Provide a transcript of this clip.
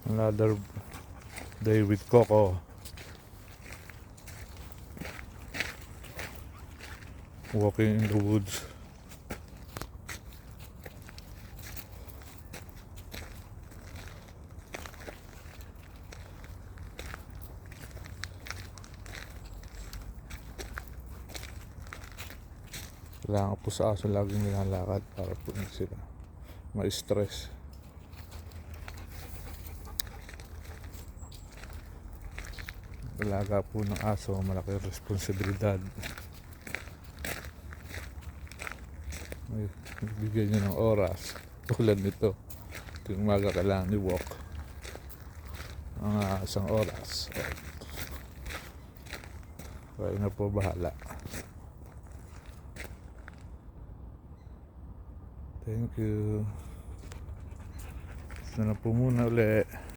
Another day with Coco. Walking in the woods. Kailangan po sa aso laging nilalakad para po hindi sila ma-stress. Alaga po ng aso, malaking responsibilidad. Bigyan nyo ng oras tulad nito. Tuwing umaga kailangan i-walk mga 1 oras. Kayo na po bahala. Thank you. Ito na po muna ulit.